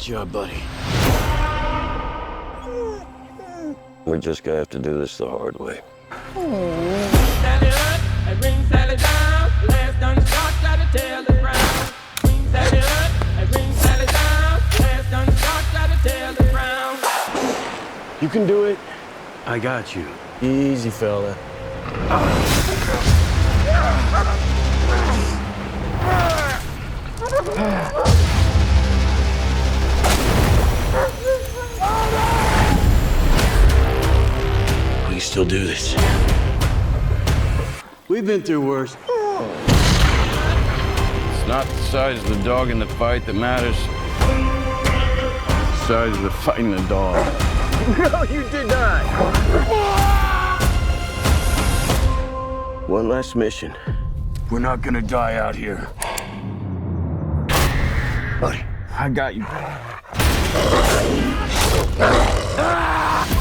job, buddy. We're just gonna have to do this the hard way. Sally up, and bring Sally down. Last done shot, gotta tell the ground. Bring Sally up, and bring Sally down. Last done shot, gotta tell the ground. You can do it. I got you. Easy, fella. We can still do this. We've been through worse. It's not the size of the dog in the fight that matters. It's the size of the fight in the dog. No, you did not. One last mission. We're not gonna die out here. Buddy. I got you. Ah!